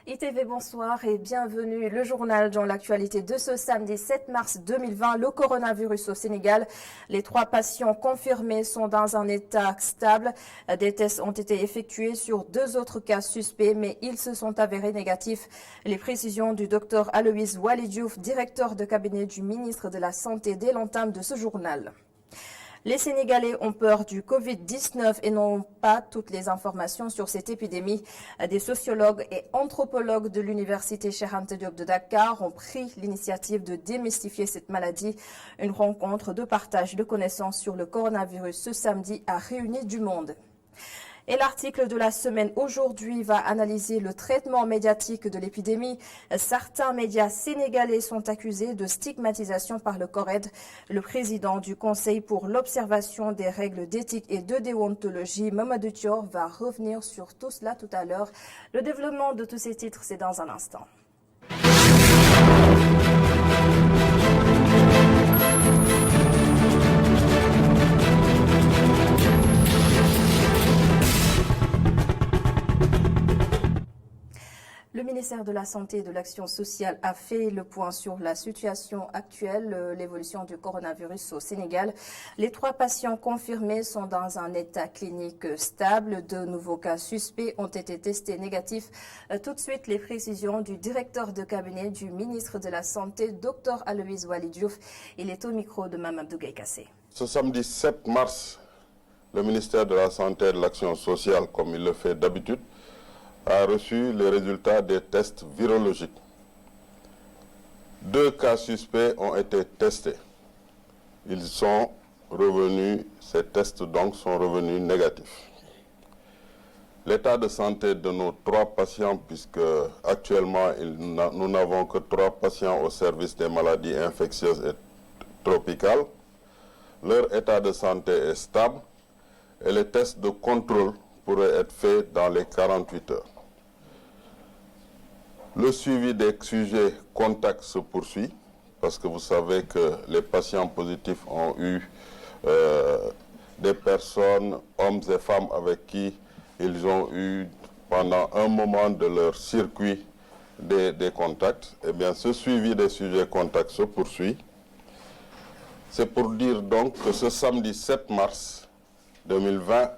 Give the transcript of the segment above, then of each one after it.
ITV, bonsoir et bienvenue. Le journal dans l'actualité de ce samedi 7 mars 2020, le coronavirus au Sénégal. Les 3 patients confirmés sont dans un état stable. Des tests ont été effectués sur 2 autres cas suspects, mais ils se sont avérés négatifs. Les précisions du docteur Aloïs Walidiouf, directeur de cabinet du ministre de la Santé, dès l'entame de ce journal. Les Sénégalais ont peur du Covid-19 et n'ont pas toutes les informations sur cette épidémie. Des sociologues et anthropologues de l'université Cheikh Anta Diop de Dakar ont pris l'initiative de démystifier cette maladie. Une rencontre de partage de connaissances sur le coronavirus ce samedi a réuni du monde. Et l'article de la semaine aujourd'hui va analyser le traitement médiatique de l'épidémie. Certains médias sénégalais sont accusés de stigmatisation par le CORED. Le président du Conseil pour l'observation des règles d'éthique et de déontologie, Mamadou Thior, va revenir sur tout cela tout à l'heure. Le développement de tous ces titres, c'est dans un instant. Le ministère de la Santé et de l'Action sociale a fait le point sur la situation actuelle, l'évolution du coronavirus au Sénégal. Les 3 patients confirmés sont dans un état clinique stable. 2 nouveaux cas suspects ont été testés négatifs. Tout de suite, les précisions du directeur de cabinet du ministre de la Santé, Dr Aloïs Walidiouf. Il est au micro de Mme Abdou Gaye-Kassé. Ce samedi 7 mars, le ministère de la Santé et de l'Action sociale, comme il le fait d'habitude, a reçu les résultats des tests virologiques. 2 cas suspects ont été testés. Ils sont revenus, ces tests donc sont revenus négatifs. L'état de santé de nos 3 patients, puisque actuellement nous n'avons que 3 patients au service des maladies infectieuses et tropicales, leur état de santé est stable et les tests de contrôle pourraient être faits dans les 48 heures. Le suivi des sujets contacts se poursuit parce que vous savez que les patients positifs ont eu des personnes, hommes et femmes avec qui ils ont eu pendant un moment de leur circuit des contacts. Eh bien, ce suivi des sujets contacts se poursuit. C'est pour dire donc que ce samedi 7 mars 2020,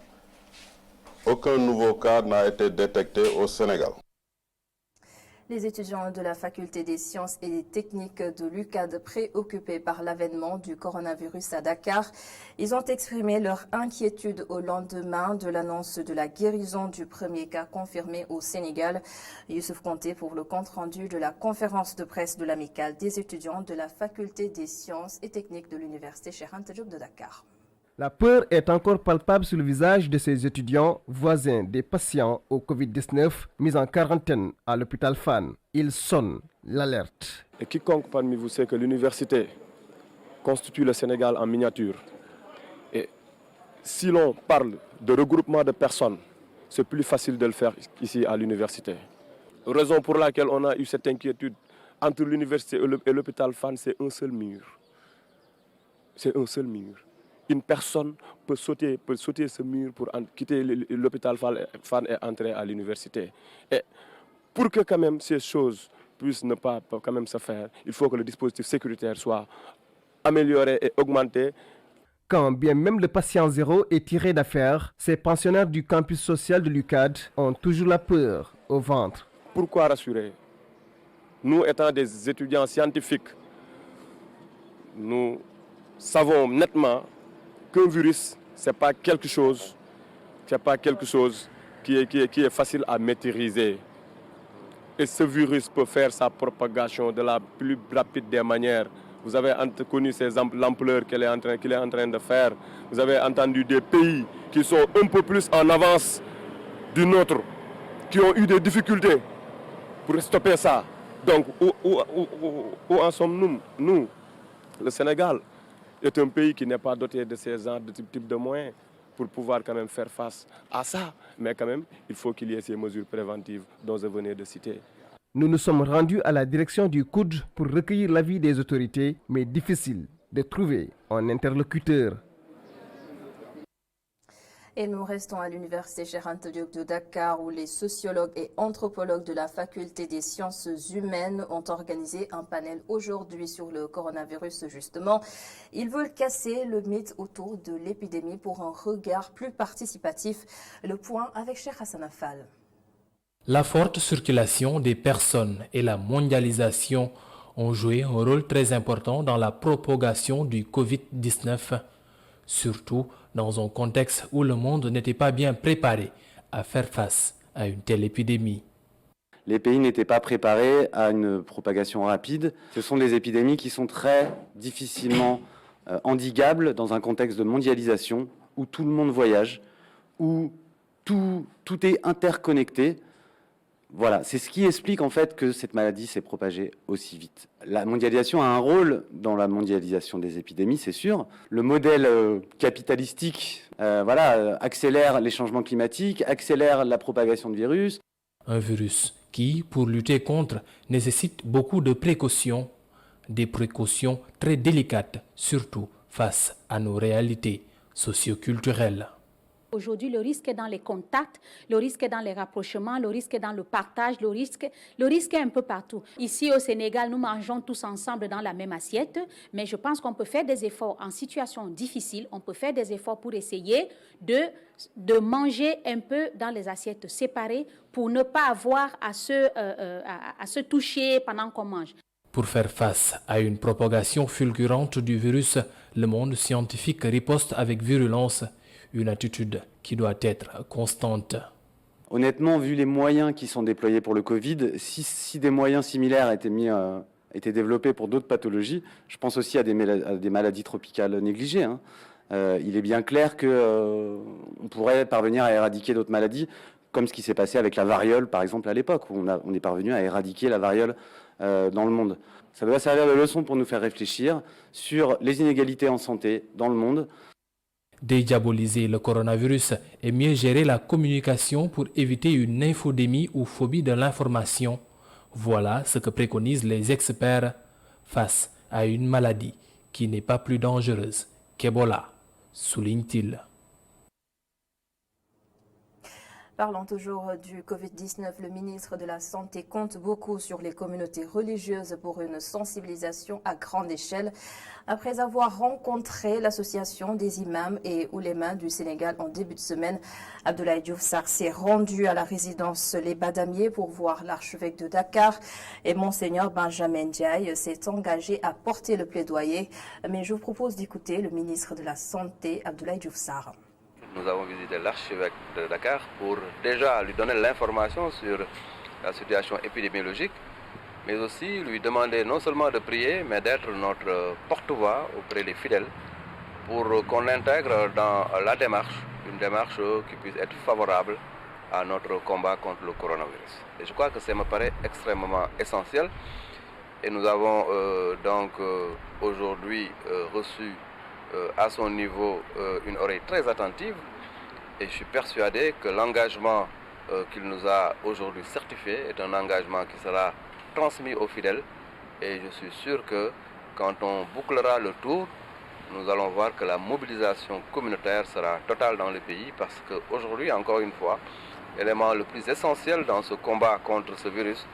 aucun nouveau cas n'a été détecté au Sénégal. Les étudiants de la faculté des sciences et des techniques de l'UCAD, préoccupés par l'avènement du coronavirus à Dakar, ils ont exprimé leur inquiétude au lendemain de l'annonce de la guérison du premier cas confirmé au Sénégal. Youssouf Konté pour le compte-rendu de la conférence de presse de l'amicale des étudiants de la faculté des sciences et techniques de l'université Cheikh Anta Diop de Dakar. La peur est encore palpable sur le visage de ces étudiants voisins des patients au Covid-19 mis en quarantaine à l'hôpital Fann. Ils sonnent l'alerte. Et quiconque parmi vous sait que l'université constitue le Sénégal en miniature. Et si l'on parle de regroupement de personnes, c'est plus facile de le faire ici à l'université. Raison pour laquelle on a eu cette inquiétude entre l'université et l'hôpital Fann, c'est un seul mur. C'est un seul mur. Une personne peut sauter ce mur pour quitter l'hôpital Fann et entrer à l'université. Et pour que quand même ces choses puissent ne pas quand même se faire, il faut que le dispositif sécuritaire soit amélioré et augmenté. Quand bien même le patient zéro est tiré d'affaire, ces pensionnaires du campus social de l'UCAD ont toujours la peur au ventre. Pourquoi rassurer? Nous, étant des étudiants scientifiques, nous savons nettement qu'un virus, ce n'est pas quelque chose qui est facile à maîtriser. Et ce virus peut faire sa propagation de la plus rapide des manières. Vous avez connu l'ampleur qu'il est en train de faire. Vous avez entendu des pays qui sont un peu plus en avance du nôtre, qui ont eu des difficultés pour stopper ça. Donc, où en sommes-nous? Nous, le Sénégal est un pays qui n'est pas doté de ces genres de type de moyens pour pouvoir quand même faire face à ça. Mais quand même, il faut qu'il y ait ces mesures préventives dont je venais de citer. Nous nous sommes rendus à la direction du COUD pour recueillir l'avis des autorités, mais difficile de trouver un interlocuteur. Et nous restons à l'université Cheikh Anta Diop de Dakar où les sociologues et anthropologues de la faculté des sciences humaines ont organisé un panel aujourd'hui sur le coronavirus justement. Ils veulent casser le mythe autour de l'épidémie pour un regard plus participatif. Le point avec Cheikh Hassan Affal. La forte circulation des personnes et la mondialisation ont joué un rôle très important dans la propagation du Covid-19, surtout dans un contexte où le monde n'était pas bien préparé à faire face à une telle épidémie. Les pays n'étaient pas préparés à une propagation rapide. Ce sont des épidémies qui sont très difficilement endiguables dans un contexte de mondialisation où tout le monde voyage, où tout est interconnecté. Voilà, c'est ce qui explique en fait que cette maladie s'est propagée aussi vite. La mondialisation a un rôle dans la mondialisation des épidémies, c'est sûr. Le modèle capitalistique accélère les changements climatiques, accélère la propagation de virus. Un virus qui, pour lutter contre, nécessite beaucoup de précautions, des précautions très délicates, surtout face à nos réalités socioculturelles. Aujourd'hui, le risque est dans les contacts, le risque est dans les rapprochements, le risque est dans le partage, le risque est un peu partout. Ici au Sénégal, nous mangeons tous ensemble dans la même assiette, mais je pense qu'on peut faire des efforts en situation difficile, on peut faire des efforts pour essayer de manger un peu dans les assiettes séparées pour ne pas avoir à se toucher pendant qu'on mange. Pour faire face à une propagation fulgurante du virus, le monde scientifique riposte avec virulence. Une attitude qui doit être constante. Honnêtement, vu les moyens qui sont déployés pour le Covid, si des moyens similaires étaient développés pour d'autres pathologies, je pense aussi à des maladies tropicales négligées. Il est bien clair qu'on pourrait parvenir à éradiquer d'autres maladies, comme ce qui s'est passé avec la variole, par exemple, à l'époque, où on est parvenu à éradiquer la variole dans le monde. Ça doit servir de leçon pour nous faire réfléchir sur les inégalités en santé dans le monde. Dédiaboliser le coronavirus et mieux gérer la communication pour éviter une infodémie ou phobie de l'information. Voilà ce que préconisent les experts face à une maladie qui n'est pas plus dangereuse qu'Ebola, souligne-t-il. Parlons toujours du Covid-19, le ministre de la Santé compte beaucoup sur les communautés religieuses pour une sensibilisation à grande échelle. Après avoir rencontré l'association des imams et oulémas du Sénégal en début de semaine, Abdoulaye Diouf Sarr s'est rendu à la résidence Les Badamiers pour voir l'archevêque de Dakar et Monseigneur Benjamin Ndiaye s'est engagé à porter le plaidoyer. Mais je vous propose d'écouter le ministre de la Santé, Abdoulaye Diouf Sarr. Nous avons visité l'archevêque de Dakar pour déjà lui donner l'information sur la situation épidémiologique, mais aussi lui demander non seulement de prier, mais d'être notre porte-voix auprès des fidèles pour qu'on intègre dans la démarche, une démarche qui puisse être favorable à notre combat contre le coronavirus. Et je crois que ça me paraît extrêmement essentiel. Et nous avons aujourd'hui reçu à son niveau une oreille très attentive et je suis persuadé que l'engagement qu'il nous a aujourd'hui certifié est un engagement qui sera transmis aux fidèles et je suis sûr que quand on bouclera le tour, nous allons voir que la mobilisation communautaire sera totale dans le pays parce qu'aujourd'hui, encore une fois, l'élément le plus essentiel dans ce combat contre ce virus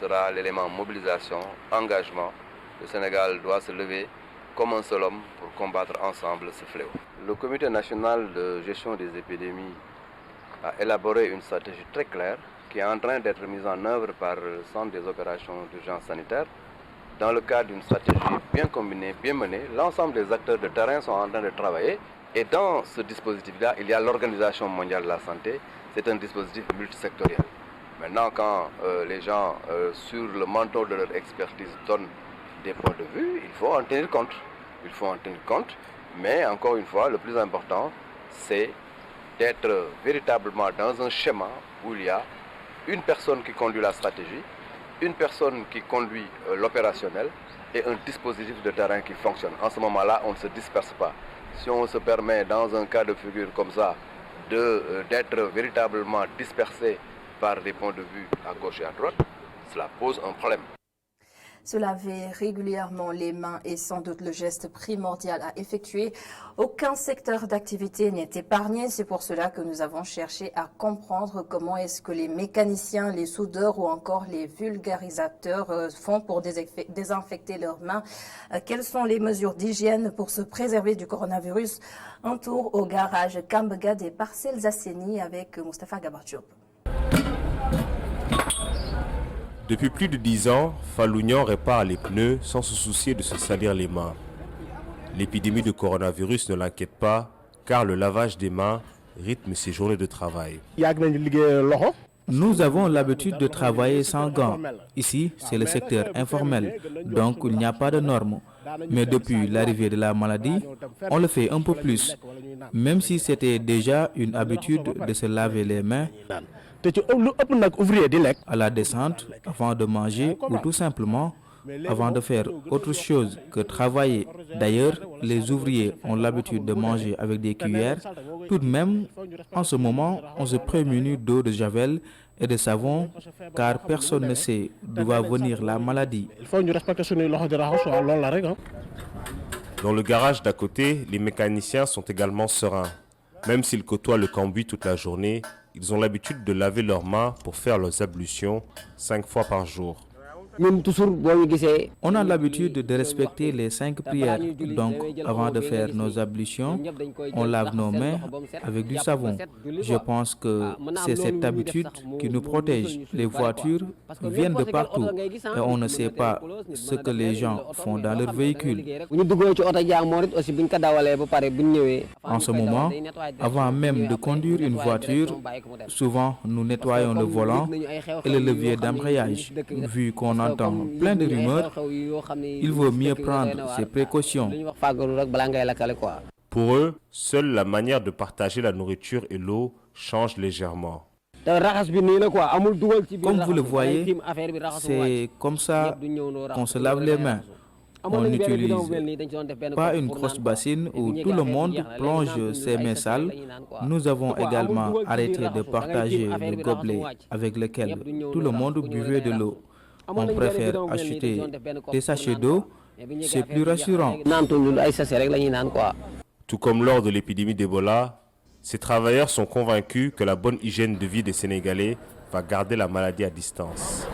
sera l'élément mobilisation, engagement. Le Sénégal doit se lever comme un seul homme pour combattre ensemble ce fléau. Le Comité national de gestion des épidémies a élaboré une stratégie très claire qui est en train d'être mise en œuvre par le Centre des opérations d'urgence sanitaire. Dans le cadre d'une stratégie bien combinée, bien menée, l'ensemble des acteurs de terrain sont en train de travailler. Et dans ce dispositif-là, il y a l'Organisation mondiale de la santé. C'est un dispositif multisectoriel. Maintenant, quand les gens, sur le manteau de leur expertise, donnent des points de vue, il faut en tenir compte. Il faut en tenir compte, mais encore une fois, le plus important, c'est d'être véritablement dans un schéma où il y a une personne qui conduit la stratégie, une personne qui conduit l'opérationnel et un dispositif de terrain qui fonctionne. En ce moment-là, on ne se disperse pas. Si on se permet, dans un cas de figure comme ça, d'être véritablement dispersé par des points de vue à gauche et à droite, cela pose un problème. Se laver régulièrement les mains est sans doute le geste primordial à effectuer. Aucun secteur d'activité n'est épargné. C'est pour cela que nous avons cherché à comprendre comment est-ce que les mécaniciens, les soudeurs ou encore les vulgarisateurs font pour désinfecter leurs mains. Quelles sont les mesures d'hygiène pour se préserver du coronavirus? Un tour au garage Kambga des Parcelles Assainies avec Moustapha Gabardiop. Depuis plus de 10 ans, Falougnan répare les pneus sans se soucier de se salir les mains. L'épidémie de coronavirus ne l'inquiète pas, car le lavage des mains rythme ses journées de travail. Nous avons l'habitude de travailler sans gants. Ici, c'est le secteur informel, donc il n'y a pas de normes. Mais depuis l'arrivée de la maladie, on le fait un peu plus. Même si c'était déjà une habitude de se laver les mains, à la descente, avant de manger ou tout simplement avant de faire autre chose que travailler. D'ailleurs, les ouvriers ont l'habitude de manger avec des cuillères. Tout de même, en ce moment, on se prémunit d'eau de javel et de savon car personne ne sait d'où va venir la maladie. Dans le garage d'à côté, les mécaniciens sont également sereins. Même s'ils côtoient le cambouis toute la journée, ils ont l'habitude de laver leurs mains pour faire leurs ablutions 5 fois par jour. On a l'habitude de respecter les 5 prières. Donc, avant de faire nos ablutions, on lave nos mains avec du savon. Je pense que c'est cette habitude qui nous protège. Les voitures viennent de partout et on ne sait pas ce que les gens font dans leur véhicule. En ce moment, avant même de conduire une voiture, souvent nous nettoyons le volant et le levier d'embrayage. Vu qu'on entend plein de rumeurs, il vaut mieux prendre ses précautions. Pour eux, seule la manière de partager la nourriture et l'eau change légèrement. Comme vous le voyez, c'est comme ça qu'on se lave les mains. On n'utilise pas une grosse bassine où tout le monde plonge ses mains sales. Nous avons également arrêté de partager le gobelet avec lequel tout le monde buvait de l'eau. On préfère acheter des sachets d'eau, c'est plus rassurant. Tout comme lors de l'épidémie d'Ebola, ces travailleurs sont convaincus que la bonne hygiène de vie des Sénégalais va garder la maladie à distance.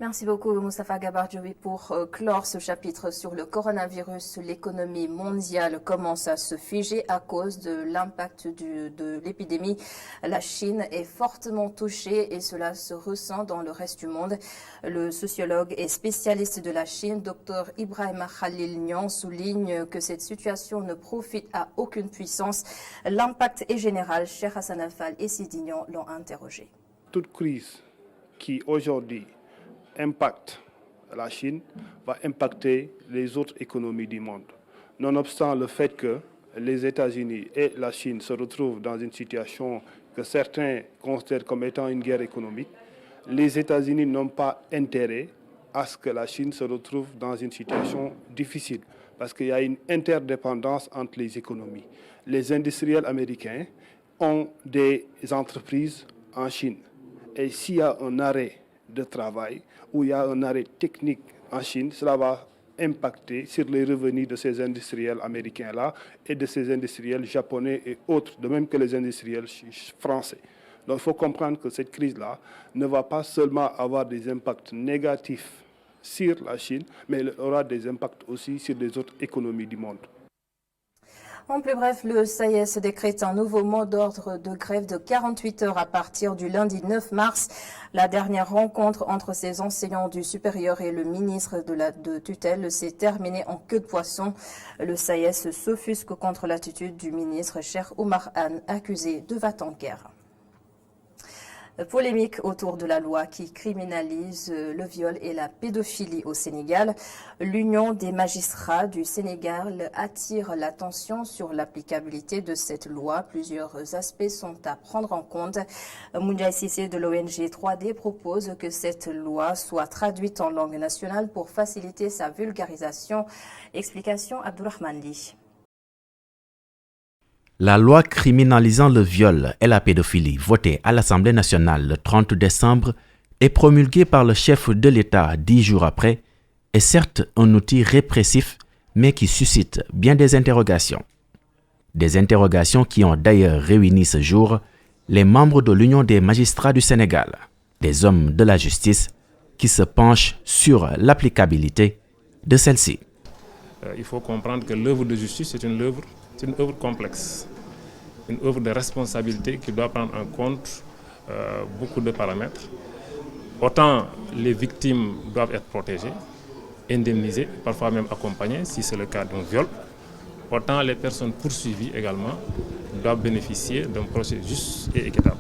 Merci beaucoup Moustapha Gabardioui pour clore ce chapitre sur le coronavirus. L'économie mondiale commence à se figer à cause de l'impact de l'épidémie. La Chine est fortement touchée et cela se ressent dans le reste du monde. Le sociologue et spécialiste de la Chine, Dr Ibrahima Khalil Niang, souligne que cette situation ne profite à aucune puissance. L'impact est général. Cheikh Hassan Al-Fall et Sidi Niang l'ont interrogé. Toute crise qui aujourd'hui impacte la Chine va impacter les autres économies du monde. Nonobstant le fait que les États-Unis et la Chine se retrouvent dans une situation que certains considèrent comme étant une guerre économique, les États-Unis n'ont pas intérêt à ce que la Chine se retrouve dans une situation difficile parce qu'il y a une interdépendance entre les économies. Les industriels américains ont des entreprises en Chine et s'il y a un arrêt de travail où il y a un arrêt technique en Chine, cela va impacter sur les revenus de ces industriels américains-là et de ces industriels japonais et autres, de même que les industriels français. Donc il faut comprendre que cette crise-là ne va pas seulement avoir des impacts négatifs sur la Chine, mais elle aura des impacts aussi sur les autres économies du monde. En plus bref, le SAES décrète un nouveau mot d'ordre de grève de 48 heures à partir du lundi 9 mars. La dernière rencontre entre ces enseignants du supérieur et le ministre de tutelle s'est terminée en queue de poisson. Le SAES s'offusque contre l'attitude du ministre Cheikh Oumar Anne, accusé de va-t-en-guerre. Polémique autour de la loi qui criminalise le viol et la pédophilie au Sénégal. L'Union des magistrats du Sénégal attire l'attention sur l'applicabilité de cette loi. Plusieurs aspects sont à prendre en compte. Moundiaï Sissé de l'ONG 3D propose que cette loi soit traduite en langue nationale pour faciliter sa vulgarisation. Explication Abdourahmane Li. La loi criminalisant le viol et la pédophilie, votée à l'Assemblée nationale le 30 décembre, est promulguée par le chef de l'État 10 jours après, est certes un outil répressif, mais qui suscite bien des interrogations. Des interrogations qui ont d'ailleurs réuni ce jour les membres de l'Union des magistrats du Sénégal, des hommes de la justice qui se penchent sur l'applicabilité de celle-ci. Il faut comprendre que l'œuvre de justice est une œuvre complexe, une œuvre de responsabilité qui doit prendre en compte beaucoup de paramètres. Autant les victimes doivent être protégées, indemnisées, parfois même accompagnées si c'est le cas d'un viol, autant les personnes poursuivies également doivent bénéficier d'un procès juste et équitable.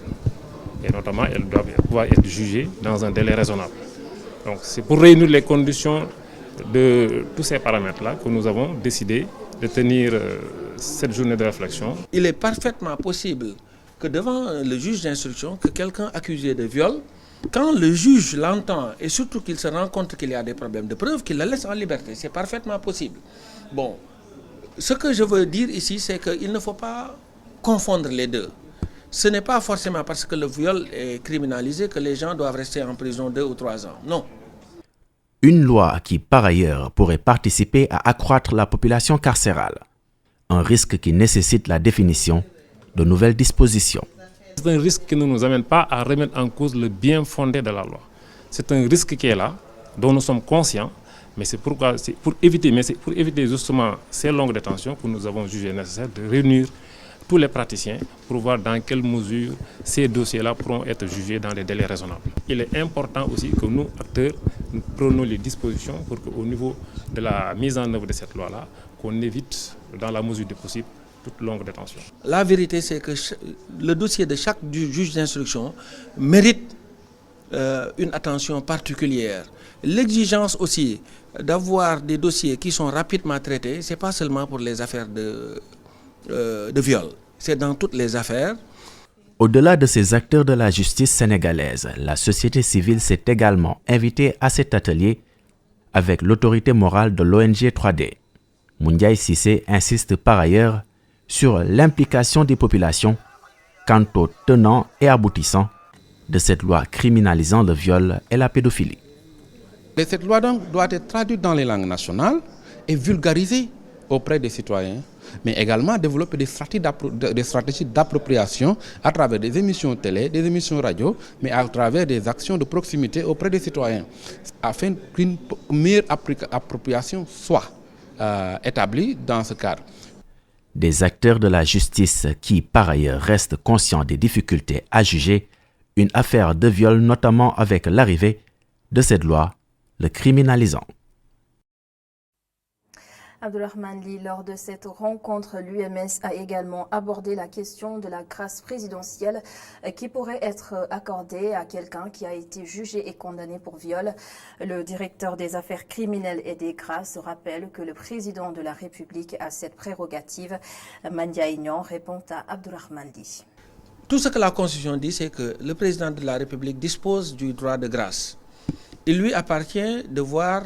Et notamment, elles doivent pouvoir être jugées dans un délai raisonnable. Donc c'est pour réunir les conditions de tous ces paramètres-là que nous avons décidé de tenir cette journée de réflexion. Il est parfaitement possible que devant le juge d'instruction, que quelqu'un accusé de viol, quand le juge l'entend et surtout qu'il se rend compte qu'il y a des problèmes de preuve, qu'il le laisse en liberté. C'est parfaitement possible. Bon, ce que je veux dire ici, c'est qu'il ne faut pas confondre les deux. Ce n'est pas forcément parce que le viol est criminalisé que les gens doivent rester en prison 2 ou 3 ans. Non. Une loi qui, par ailleurs, pourrait participer à accroître la population carcérale. Un risque qui nécessite la définition de nouvelles dispositions. C'est un risque qui ne nous amène pas à remettre en cause le bien fondé de la loi. C'est un risque qui est là, dont nous sommes conscients, mais c'est pour éviter justement ces longues détentions que nous avons jugé nécessaire de réunir tous les praticiens pour voir dans quelle mesure ces dossiers-là pourront être jugés dans des délais raisonnables. Il est important aussi que nous, acteurs, nous prenions les dispositions pour qu'au niveau de la mise en œuvre de cette loi-là, qu'on évite, dans la mesure du possible, toute longue détention. La vérité, c'est que le dossier de chaque juge d'instruction mérite une attention particulière. L'exigence aussi d'avoir des dossiers qui sont rapidement traités, ce n'est pas seulement pour les affaires de viol, c'est dans toutes les affaires. Au-delà de ces acteurs de la justice sénégalaise, la société civile s'est également invitée à cet atelier avec l'autorité morale de l'ONG 3D. Moundiaye Cissé insiste par ailleurs sur l'implication des populations quant aux tenants et aboutissants de cette loi criminalisant le viol et la pédophilie. Et cette loi donc doit être traduite dans les langues nationales et vulgarisée auprès des citoyens, mais également développer des stratégies d'appropriation à travers des émissions télé, des émissions radio, mais à travers des actions de proximité auprès des citoyens, afin qu'une meilleure appropriation soit établie dans ce cadre. Des acteurs de la justice qui, par ailleurs, restent conscients des difficultés à juger une affaire de viol, notamment avec l'arrivée de cette loi le criminalisant. Abdourahmane Ly, lors de cette rencontre, l'UMS a également abordé la question de la grâce présidentielle qui pourrait être accordée à quelqu'un qui a été jugé et condamné pour viol. Le directeur des affaires criminelles et des grâces rappelle que le président de la République a cette prérogative. Mandia Ignan répond à Abdourahmane Ly. Tout ce que la Constitution dit, c'est que le président de la République dispose du droit de grâce. Il lui appartient de voir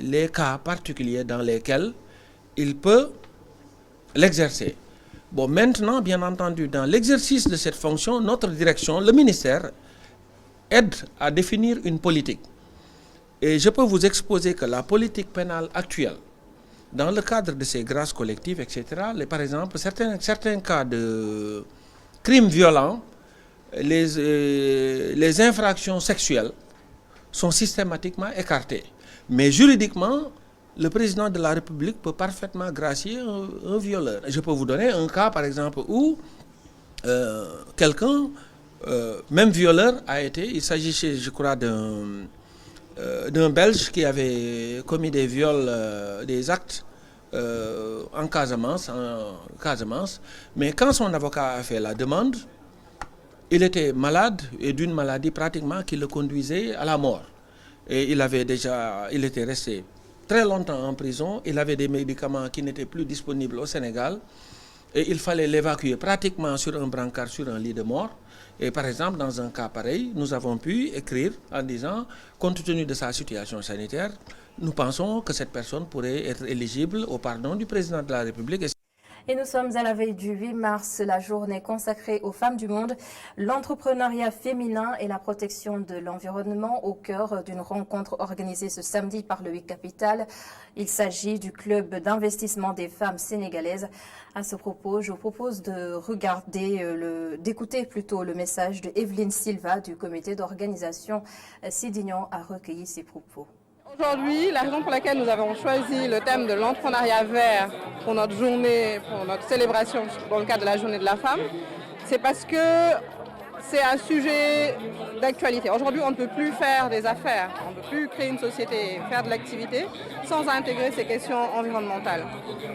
les cas particuliers dans lesquels il peut l'exercer. Bon, maintenant, bien entendu, dans l'exercice de cette fonction, notre direction, le ministère, aide à définir une politique. Et je peux vous exposer que la politique pénale actuelle, dans le cadre de ces grâces collectives, etc., par exemple, certains cas de crimes violents, les infractions sexuelles, sont systématiquement écartés. Mais juridiquement, le président de la République peut parfaitement gracier un violeur. Je peux vous donner un cas, par exemple, où quelqu'un, même violeur, a été, il s'agissait, je crois, d'un Belge qui avait commis des viols, des actes en Casamance, mais quand son avocat a fait la demande, il était malade et d'une maladie pratiquement qui le conduisait à la mort. Et il était resté très longtemps en prison. Il avait des médicaments qui n'étaient plus disponibles au Sénégal. Et il fallait l'évacuer pratiquement sur un brancard, sur un lit de mort. Et par exemple, dans un cas pareil, nous avons pu écrire en disant, compte tenu de sa situation sanitaire, nous pensons que cette personne pourrait être éligible au pardon du président de la République. Et nous sommes à la veille du 8 mars, la journée consacrée aux femmes du monde, l'entrepreneuriat féminin et la protection de l'environnement au cœur d'une rencontre organisée ce samedi par le WIC Capital. Il s'agit du club d'investissement des femmes sénégalaises. À ce propos, je vous propose d'écouter plutôt le message de Evelyne Silva du comité d'organisation. Sidignon a recueilli ses propos. Aujourd'hui, la raison pour laquelle nous avons choisi le thème de l'entrepreneuriat vert pour notre journée, pour notre célébration dans le cadre de la journée de la femme, c'est parce que c'est un sujet d'actualité. Aujourd'hui, on ne peut plus faire des affaires, on ne peut plus créer une société, faire de l'activité sans intégrer ces questions environnementales.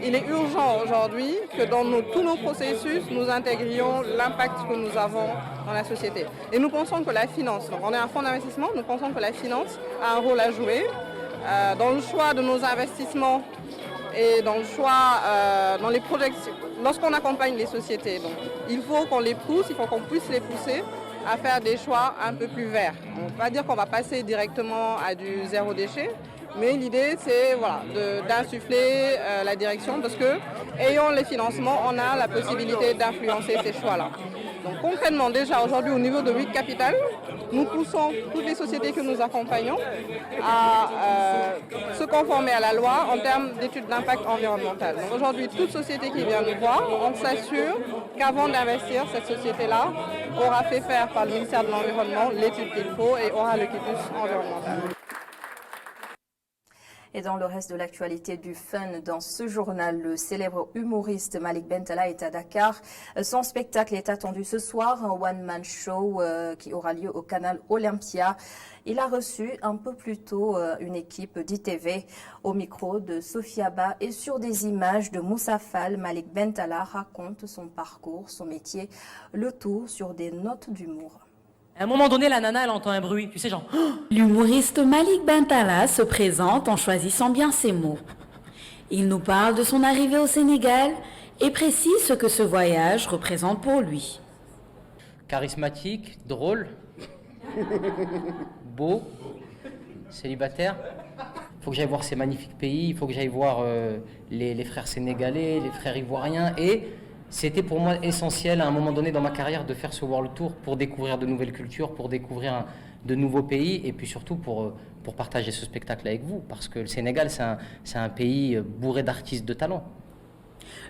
Il est urgent aujourd'hui que dans tous nos processus, nous intégrions l'impact que nous avons dans la société. Et nous pensons que la finance, donc on est un fonds d'investissement, nous pensons que la finance a un rôle à jouer dans le choix de nos investissements et dans le choix, dans les projections, lorsqu'on accompagne les sociétés. Donc, il faut qu'on les pousse, il faut qu'on puisse les pousser à faire des choix un peu plus verts. On ne va pas dire qu'on va passer directement à du zéro déchet, mais l'idée c'est d'insuffler la direction parce que, ayant les financements, on a la possibilité d'influencer ces choix-là. Donc concrètement, déjà aujourd'hui au niveau de WIC Capital, nous poussons toutes les sociétés que nous accompagnons à se conformer à la loi en termes d'études d'impact environnemental. Donc aujourd'hui, toute société qui vient nous voir, on s'assure qu'avant d'investir, cette société-là aura fait faire par le ministère de l'Environnement l'étude qu'il faut et aura le quitus environnemental. Et dans le reste de l'actualité du fun, dans ce journal, le célèbre humoriste Malik Bentala est à Dakar. Son spectacle est attendu ce soir, un one-man show qui aura lieu au canal Olympia. Il a reçu un peu plus tôt une équipe d'ITV au micro de Sophia Ba et sur des images de Moussa Fall. Malik Bentala raconte son parcours, son métier, le tout sur des notes d'humour. À un moment donné, la nana, elle entend un bruit, tu sais, genre... L'humoriste Malik Bentala se présente en choisissant bien ses mots. Il nous parle de son arrivée au Sénégal et précise ce que ce voyage représente pour lui. Charismatique, drôle, beau, célibataire. Il faut que j'aille voir ces magnifiques pays, il faut que j'aille voir les frères sénégalais, les frères ivoiriens et... C'était pour moi essentiel à un moment donné dans ma carrière de faire ce World Tour pour découvrir de nouvelles cultures, pour découvrir de nouveaux pays et puis surtout pour partager ce spectacle avec vous. Parce que le Sénégal, c'est un pays bourré d'artistes de talent.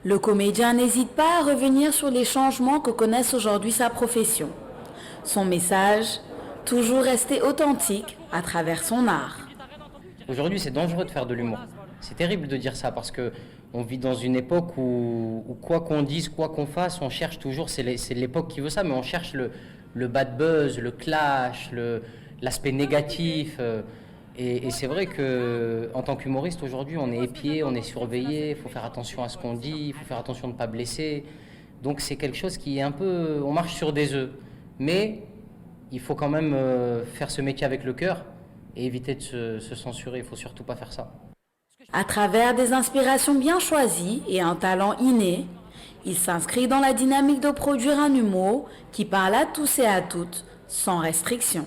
Le comédien n'hésite pas à revenir sur les changements que connaissent aujourd'hui sa profession. Son message, toujours rester authentique à travers son art. Aujourd'hui, c'est dangereux de faire de l'humour. C'est terrible de dire ça parce que on vit dans une époque où quoi qu'on dise, quoi qu'on fasse, on cherche toujours, c'est l'époque qui veut ça, mais on cherche le bad buzz, le clash, l'aspect négatif. Et c'est vrai qu'en tant qu'humoriste, aujourd'hui, on est épié, on est surveillé, il faut faire attention à ce qu'on dit, il faut faire attention de ne pas blesser. Donc c'est quelque chose qui est un peu... On marche sur des œufs. Mais il faut quand même faire ce métier avec le cœur et éviter de se censurer, il ne faut surtout pas faire ça. À travers des inspirations bien choisies et un talent inné, il s'inscrit dans la dynamique de produire un humour qui parle à tous et à toutes, sans restriction.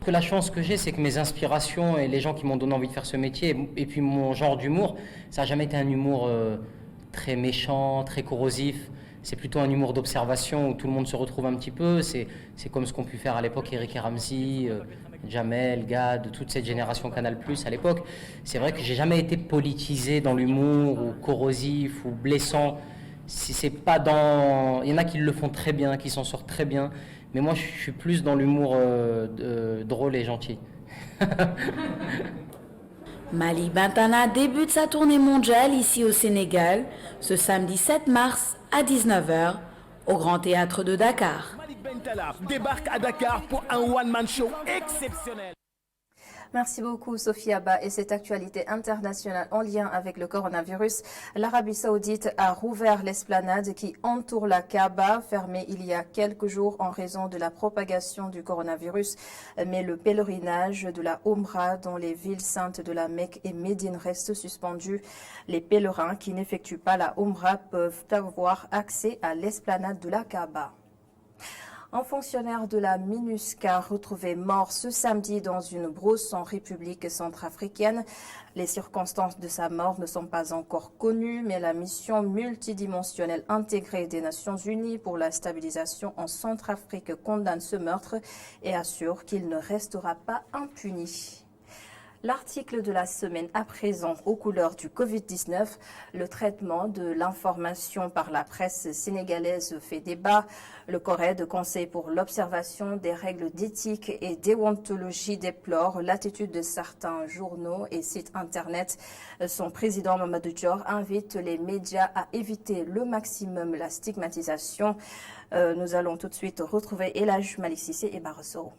La chance que j'ai, c'est que mes inspirations et les gens qui m'ont donné envie de faire ce métier, et puis mon genre d'humour, ça n'a jamais été un humour très méchant, très corrosif. C'est plutôt un humour d'observation où tout le monde se retrouve un petit peu. C'est comme ce qu'ont pu faire à l'époque Eric et Ramsey, Jamel, Gad, toute cette génération Canal+, à l'époque. C'est vrai que j'ai jamais été politisé dans l'humour, ou corrosif, ou blessant. C'est pas dans... Il y en a qui le font très bien, qui s'en sortent très bien. Mais moi, je suis plus dans l'humour drôle et gentil. Malik Bentala débute sa tournée mondiale ici au Sénégal ce samedi 7 mars à 19h au Grand Théâtre de Dakar. Malik Bentala débarque à Dakar pour un one-man show exceptionnel. Merci beaucoup Sophia Ba. Et cette actualité internationale en lien avec le coronavirus, l'Arabie Saoudite a rouvert l'esplanade qui entoure la Kaaba, fermée il y a quelques jours en raison de la propagation du coronavirus. Mais le pèlerinage de la Omra dans les villes saintes de la Mecque et Médine reste suspendu. Les pèlerins qui n'effectuent pas la Omra peuvent avoir accès à l'esplanade de la Kaaba. Un fonctionnaire de la MINUSCA retrouvé mort ce samedi dans une brousse en République centrafricaine. Les circonstances de sa mort ne sont pas encore connues, mais la mission multidimensionnelle intégrée des Nations Unies pour la stabilisation en Centrafrique condamne ce meurtre et assure qu'il ne restera pas impuni. L'article de la semaine à présent aux couleurs du Covid-19, le traitement de l'information par la presse sénégalaise fait débat. Le CORED, Conseil pour l'observation des règles d'éthique et déontologie, déplore l'attitude de certains journaux et sites internet. Son président Mamadou Dior invite les médias à éviter le maximum la stigmatisation. Nous allons tout de suite retrouver Elhadj Malick Cissé et Barresso.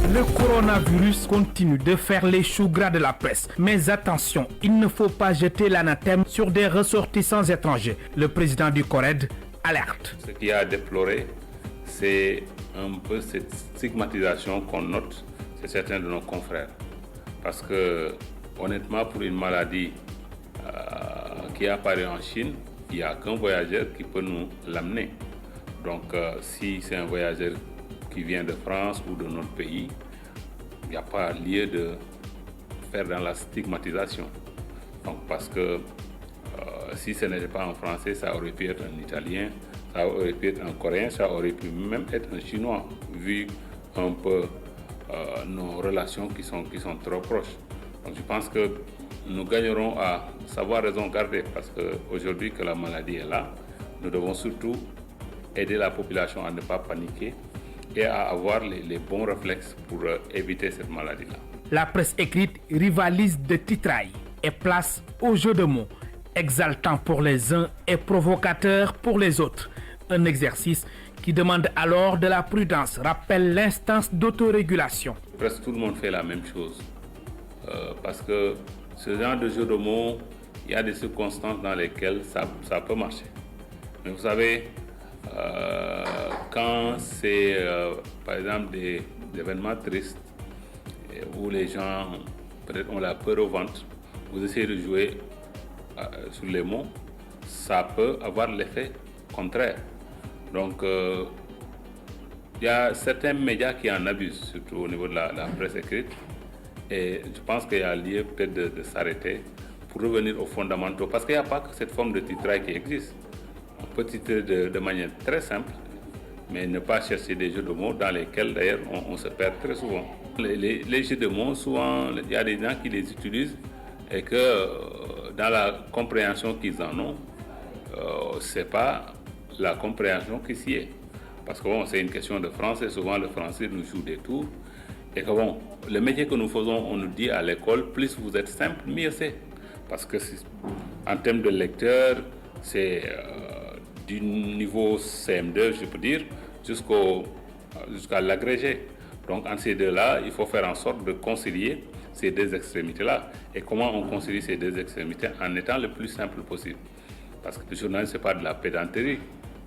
Le coronavirus continue de faire les choux gras de la presse. Mais attention, il ne faut pas jeter l'anathème sur des ressortissants étrangers. Le président du CORED alerte. Ce qu'il y a à déplorer, c'est un peu cette stigmatisation qu'on note chez certains de nos confrères. Parce que, honnêtement, pour une maladie qui apparaît en Chine, il n'y a qu'un voyageur qui peut nous l'amener. Donc, si c'est un voyageur qui vient de France ou de notre pays, il n'y a pas lieu de faire dans la stigmatisation. Donc, parce que si ce n'était pas un Français, ça aurait pu être un Italien, ça aurait pu être un Coréen, ça aurait pu même être un Chinois, vu un peu nos relations qui sont trop proches. Donc, je pense que nous gagnerons à savoir raison garder, parce qu'aujourd'hui que la maladie est là, nous devons surtout aider la population à ne pas paniquer et à avoir les bons réflexes pour éviter cette maladie-là. La presse écrite rivalise de titrailles et place au jeu de mots, exaltant pour les uns et provocateur pour les autres. Un exercice qui demande alors de la prudence, rappelle l'instance d'autorégulation. Presque tout le monde fait la même chose, parce que ce genre de jeu de mots, il y a des circonstances dans lesquelles ça peut marcher. Mais vous savez, quand c'est par exemple des événements tristes où les gens peut-être ont la peur au ventre, vous essayez de jouer sur les mots, ça peut avoir l'effet contraire. Donc il y a certains médias qui en abusent, surtout au niveau de la presse écrite, et je pense qu'il y a lieu peut-être de s'arrêter pour revenir aux fondamentaux, parce qu'il n'y a pas que cette forme de titraille qui existe. On peut titrer de manière très simple, mais ne pas chercher des jeux de mots dans lesquels d'ailleurs on se perd très souvent. Les jeux de mots, souvent, il y a des gens qui les utilisent et que dans la compréhension qu'ils en ont, ce n'est pas la compréhension qui s'y est. Parce que bon, c'est une question de français, souvent le français nous joue des tours. Et que bon, le métier que nous faisons, on nous dit à l'école, plus vous êtes simple, mieux c'est. Parce que en termes de lecteur, c'est du niveau CM2, je peux dire, jusqu'à l'agrégé. Donc, en ces deux-là, il faut faire en sorte de concilier ces deux extrémités-là. Et comment on concilie ces deux extrémités en étant le plus simple possible. Parce que le journalisme, ce n'est pas de la pédanterie.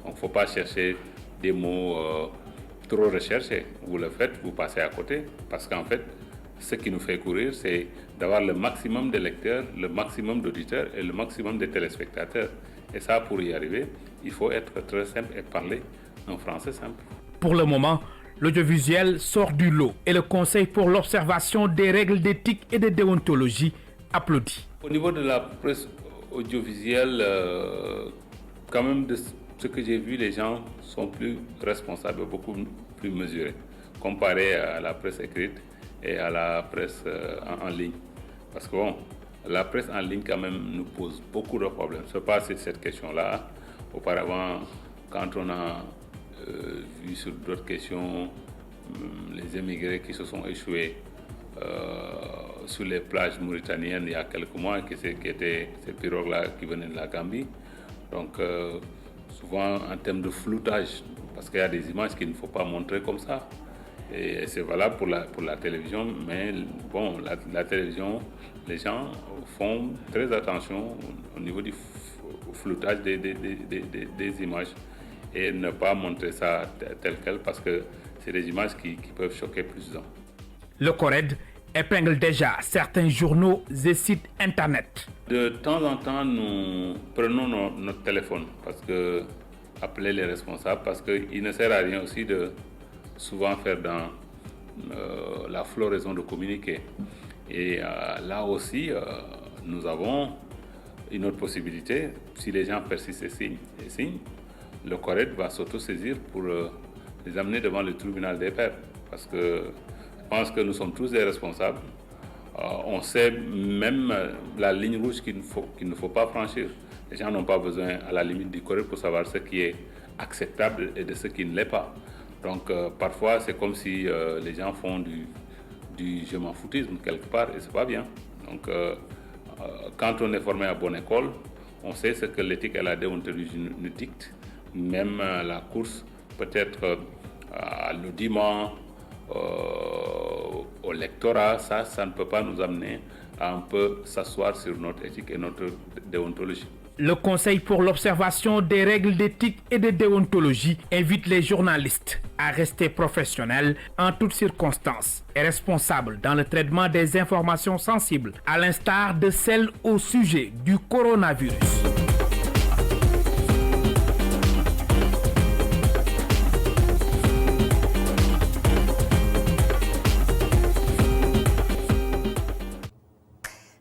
Donc, il ne faut pas chercher des mots trop recherchés. Vous le faites, vous passez à côté. Parce qu'en fait, ce qui nous fait courir, c'est d'avoir le maximum de lecteurs, le maximum d'auditeurs et le maximum de téléspectateurs. Et ça, pour y arriver, il faut être très simple et parler un français simple. Pour le moment, l'audiovisuel sort du lot et le Conseil pour l'observation des règles d'éthique et de déontologie applaudit. Au niveau de la presse audiovisuelle, quand même de ce que j'ai vu, les gens sont plus responsables, beaucoup plus mesurés, comparé à la presse écrite et à la presse en ligne. Parce que bon, la presse en ligne quand même nous pose beaucoup de problèmes. Ce n'est pas cette question-là. Auparavant, quand on a vu sur d'autres questions, les émigrés qui se sont échoués sur les plages mauritaniennes il y a quelques mois, qui étaient ces pirogues-là qui venaient de la Gambie. Donc, souvent en termes de floutage, parce qu'il y a des images qu'il ne faut pas montrer comme ça. Et c'est valable pour la télévision, mais bon, la télévision, les gens font très attention au niveau du floutage des images et ne pas montrer ça tel quel parce que c'est des images qui peuvent choquer plus d'un. Le CORED épingle déjà certains journaux et sites internet. De temps en temps, nous prenons notre téléphone parce que appeler les responsables parce qu'il ne sert à rien aussi de souvent faire dans la floraison de communiqués. Et là aussi, nous avons une autre possibilité. Si les gens persistent et signent, le CORED va s'auto-saisir pour les amener devant le tribunal des pairs. Parce que je pense que nous sommes tous des responsables. On sait même la ligne rouge qu'il ne faut pas franchir. Les gens n'ont pas besoin, à la limite du CORED, pour savoir ce qui est acceptable et de ce qui ne l'est pas. Donc parfois, c'est comme si les gens font du je m'en foutisme quelque part et c'est pas bien. Donc quand on est formé à bonne école, on sait ce que l'éthique et la déontologie nous dictent. Même la course, peut-être à l'audimat, au lectorat, ça ne peut pas nous amener à un peu s'asseoir sur notre éthique et notre déontologie. Le Conseil pour l'observation des règles d'éthique et de déontologie invite les journalistes à rester professionnels en toutes circonstances et responsables dans le traitement des informations sensibles, à l'instar de celles au sujet du coronavirus.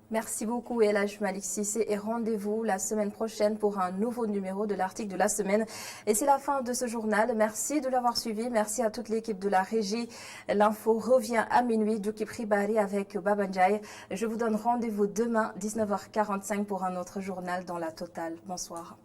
Merci beaucoup El Hadj Malick Cissé et rendez-vous la semaine prochaine pour un nouveau numéro de l'article de la semaine. Et c'est la fin de ce journal. Merci de l'avoir suivi. Merci à toute l'équipe de la régie. L'info revient à minuit. Jukib Ribari avec Baba Ndiaye. Je vous donne rendez-vous demain 19h45 pour un autre journal dans la totale. Bonsoir.